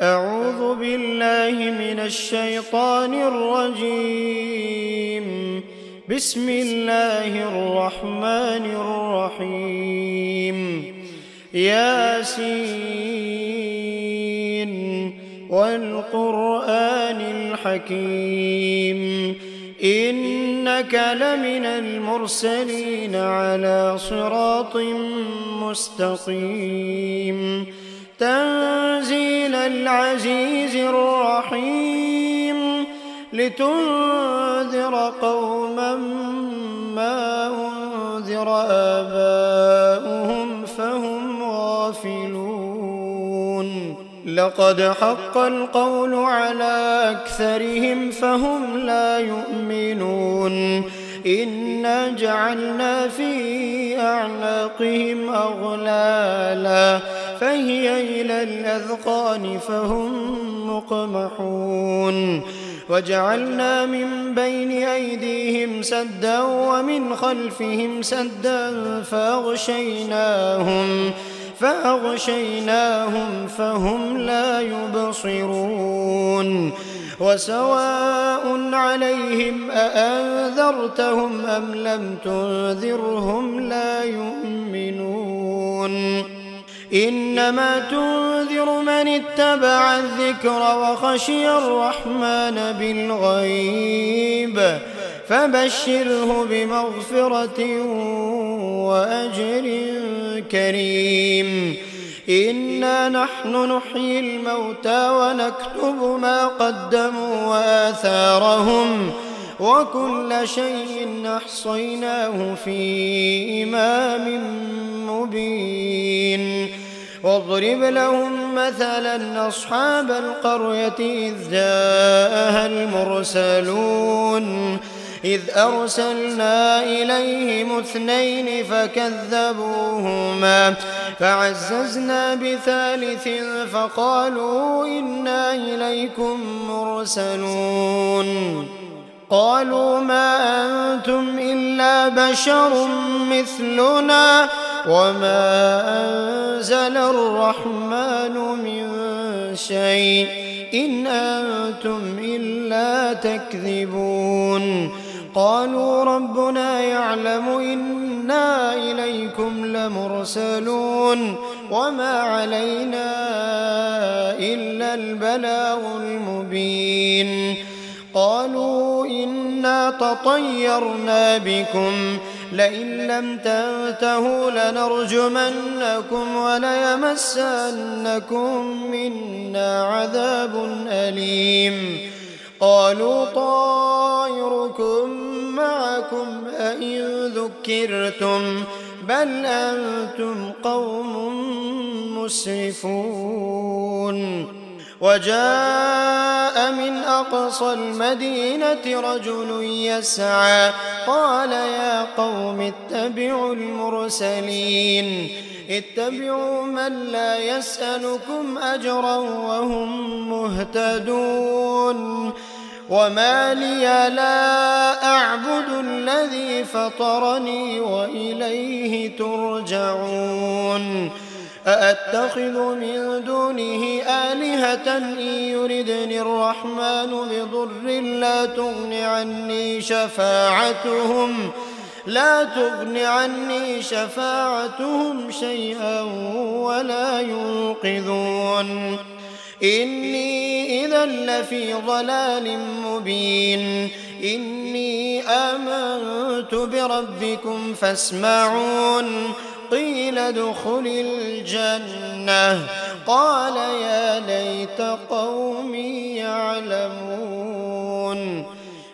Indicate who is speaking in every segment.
Speaker 1: أعوذ بالله من الشيطان الرجيم. بسم الله الرحمن الرحيم. ياسين والقرآن الحكيم إنك لمن المرسلين على صراط مستقيم تنزيل العزيز الرحيم لتنذر قوما ما أنذر آباؤهم فهم غافلون لقد حق القول على أكثرهم فهم لا يؤمنون إنا جعلنا في أعناقهم أغلالا فهي إلى الأذقان فهم مقمحون وجعلنا من بين أيديهم سدا ومن خلفهم سدا فأغشيناهم فهم لا يبصرون وسواء عليهم أأنذرتهم أم لم تنذرهم لا يؤمنون إنما تنذر من اتبع الذكر وخشي الرحمن بالغيب فبشره بمغفرة وأجر كريم إنا نحن نحيي الموتى ونكتب ما قدموا وآثارهم وكل شيء أحصيناه في إمام مبين واضرب لهم مثلا أصحاب القرية إذ جاءها المرسلون إذ أرسلنا إليهم 2 فكذبوهما فعززنا بثالث فقالوا إنا إليكم مرسلون قالوا ما أنتم إلا بشر مثلنا وما أنزل الرحمن من شيء إن أنتم إلا تكذبون قالوا ربنا يعلم إنا إليكم لمرسلون وما علينا إلا البلاغ المبين قالوا إنا تطيرنا بكم لئن لم تنتهوا لنرجمنكم وليمسنكم منا عذاب أليم قالوا طائركم معكم أئن ذكرتم بل أنتم قوم مسرفون وجاء من أقصى المدينة رجل يسعى قال يا قوم اتبعوا المرسلين اتبعوا من لا يسألكم أجرا وهم مهتدون وما لي لا أعبد الذي فطرني وإليه ترجعون أأتخذ من دونه آلهة إن يردني الرحمن بضر لا تغن عني شفاعتهم شيئا ولا ينقذون إني إذا لفي ضلال مبين إني آمنت بربكم فاسمعون قيل ادخل الجنة قال يا ليت قومي يعلمون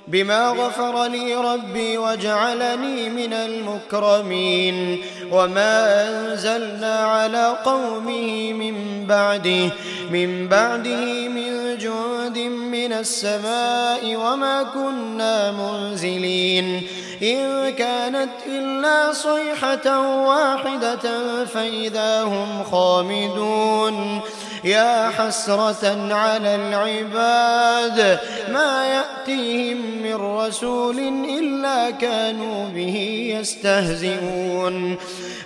Speaker 1: بما غفر لي ربي وجعلني من المكرمين وما أنزلنا على قومه من بعده من جند من السماء وما كنا منزلين إن كانت إلا صيحة واحدة فإذا هم خامدون يا حسرة على العباد ما يأتيهم من رسول إلا كانوا به يستهزئون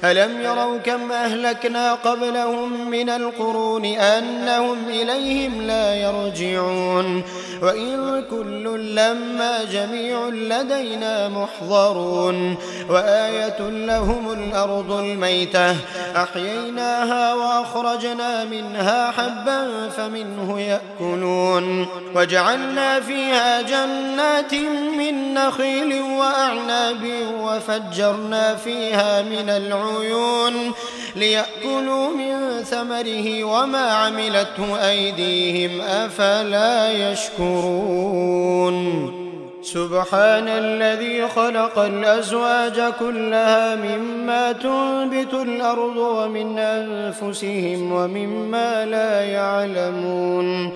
Speaker 1: ألم يروا كم أهلكنا قبلهم من القرون أنهم إليهم لا يرجعون وإن كل لما جميع لدينا محضرون وآية لهم الأرض الميتة أحييناها وأخرجنا منها حبا فمنه يأكلون وجعلنا فيها جنات من نخيل وأعناب وفجرنا فيها من العيون ليأكلوا من ثمره وما عملته أيديهم أفلا يشكرون سبحان الذي خلق الأزواج كلها مما تنبت الأرض ومن أنفسهم ومما لا يعلمون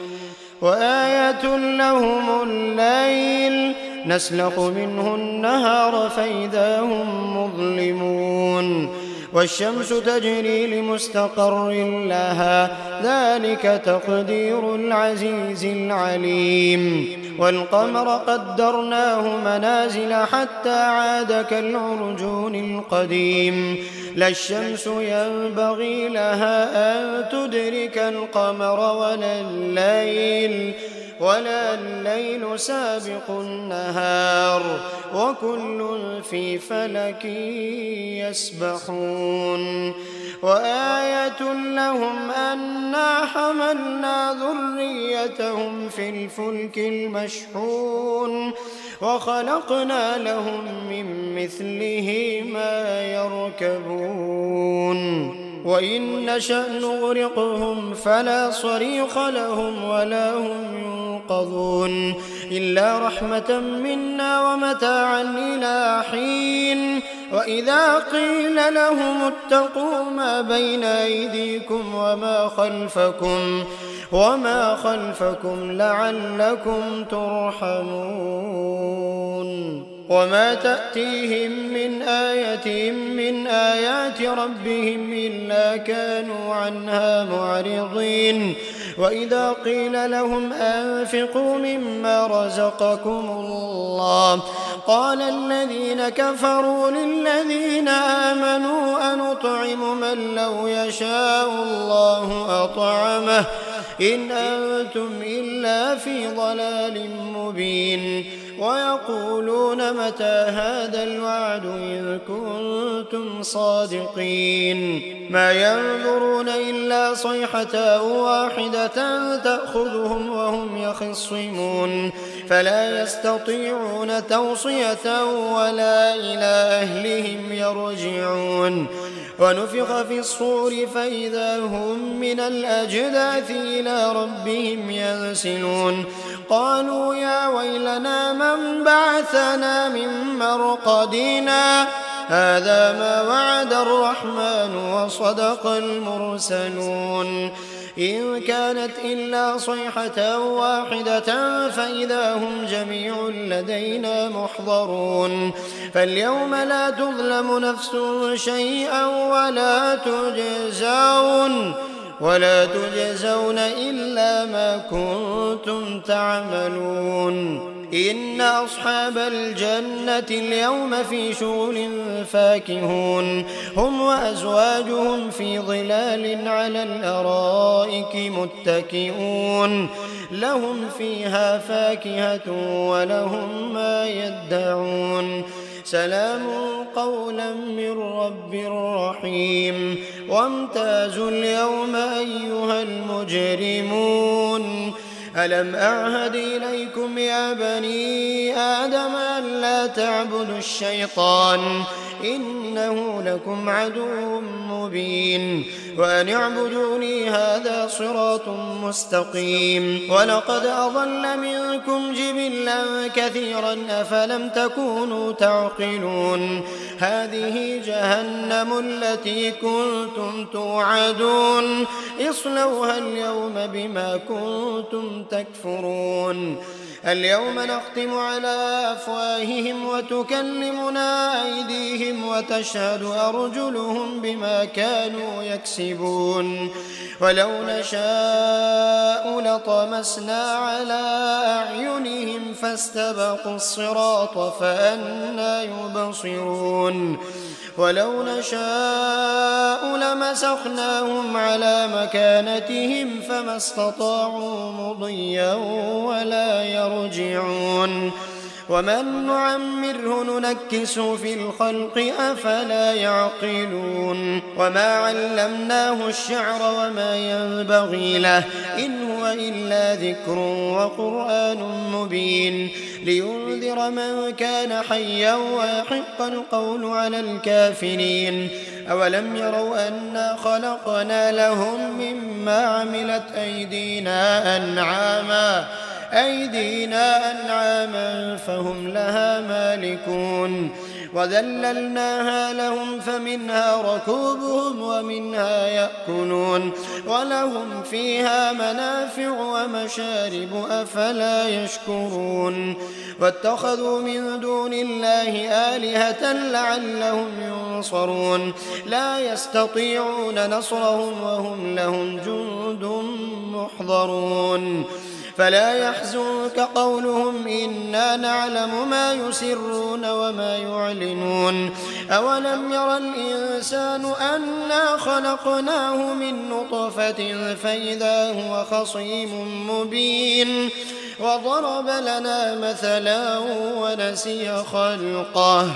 Speaker 1: وآية لهم الليل نسلخ منه النهار فإذا هم مظلمون والشمس تجري لمستقر لها ذلك تقدير العزيز العليم والقمر قدرناه منازل حتى عاد كالعرجون القديم لا الشمس ينبغي لها أن تدرك القمر ولا الليل سابق النهار وكل في فلك يسبحون وآية لهم أنا حملنا ذريتهم في الفلك المشحون وخلقنا لهم من مثله ما يركبون وإن نشأ نغرقهم فلا صريخ لهم ولا هم ينقذون إلا رحمة منا ومتاعا إلى حين وإذا قيل لهم اتقوا ما بين أيديكم وما خلفكم لعلكم ترحمون وما تأتيهم من آية من آيات ربهم إلا كانوا عنها معرضين وإذا قيل لهم أنفقوا مما رزقكم الله قال الذين كفروا للذين آمنوا أنطعم من لو يشاء الله أطعمه إن أنتم إلا في ضلال مبين ويقولون متى هذا الوعد إن كنتم صادقين ما ينظرون إلا صيحة واحدة تأخذهم وهم يخصمون فلا يستطيعون توصية ولا إلى أهلهم يرجعون ونفخ في الصور فإذا هم من الأجداث إلى ربهم ينسلون قالوا يا ويلنا من بعثنا من مرقدنا هذا ما وعد الرحمن وصدق المرسلون إن كانت إلا صيحة واحدة فإذا هم جميع لدينا محضرون فاليوم لا تظلم نفس شيئا ولا تجزون إلا ما كنتم تعملون إن أصحاب الجنة اليوم في شغل فاكهون هم وأزواجهم في ظلال على الأرائك متكئون لهم فيها فاكهة ولهم ما يدعون سلام قولا من رب رحيم وامتازوا اليوم أيها المجرمون ألم أعهد إليكم يا بني آدم أن لا تعبدوا الشيطان إنه لكم عدو مبين وأن اعبدوني هذا صراط مستقيم ولقد أضل منكم جبلا كثيرا أفلم تكونوا تعقلون هذه جهنم التي كنتم توعدون اصلوها اليوم بما كنتم تكفرون اليوم نختم على أفواههم وتكلمنا أيديهم وتشهد أرجلهم بما كانوا يكسبون ولو نشاء لطمسنا على أعينهم فاستبقوا الصراط فأنى يبصرون ولو نشاء لمسخناهم على مكانتهم فما استطاعوا مضيا ولا يرجعون ومن نعمره ننكسه في الخلق أفلا يعقلون وما علمناه الشعر وما ينبغي له إن هو إلا ذكر وقرآن مبين لينذر من كان حيا ويحق القول على الكافرين أولم يروا أنا خلقنا لهم مما عملت أيدينا أنعاما فهم لها مالكون وذللناها لهم فمنها ركوبهم ومنها يأكلون ولهم فيها منافع ومشارب أفلا يشكرون واتخذوا من دون الله آلهة لعلهم ينصرون لا يستطيعون نصرهم وهم لهم جند محضرون فلا يحزنك قولهم إنا نعلم ما يسرون وما يعلنون أولم ير الإنسان أنا خلقناه من نطفة فإذا هو خصيم مبين وضرب لنا مثلا ونسي خلقه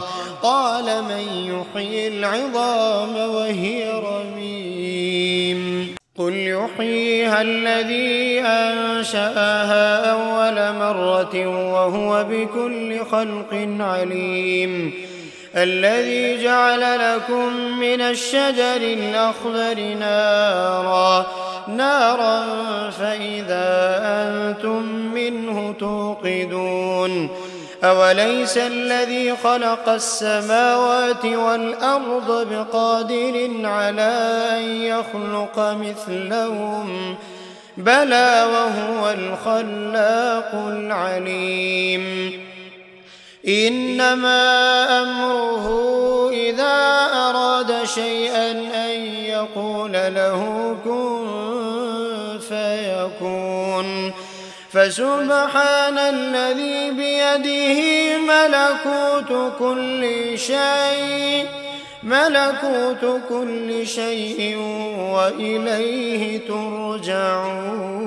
Speaker 1: قال من يحيي العظام وهي رميم قل يحييها الذي أنشأها أول مرة وهو بكل خلق عليم الذي جعل لكم من الشجر الأخضر نارا فإذا أنتم منه توقدون أوليس الذي خلق السماوات والأرض بقادر على أن يخلق مثلهم بلى وهو الخلاق العليم إنما أمره إذا أراد شيئا أن يقول له كن فيكون فسبحان الذي بيده ملكوت كل شيء وإليه ترجعون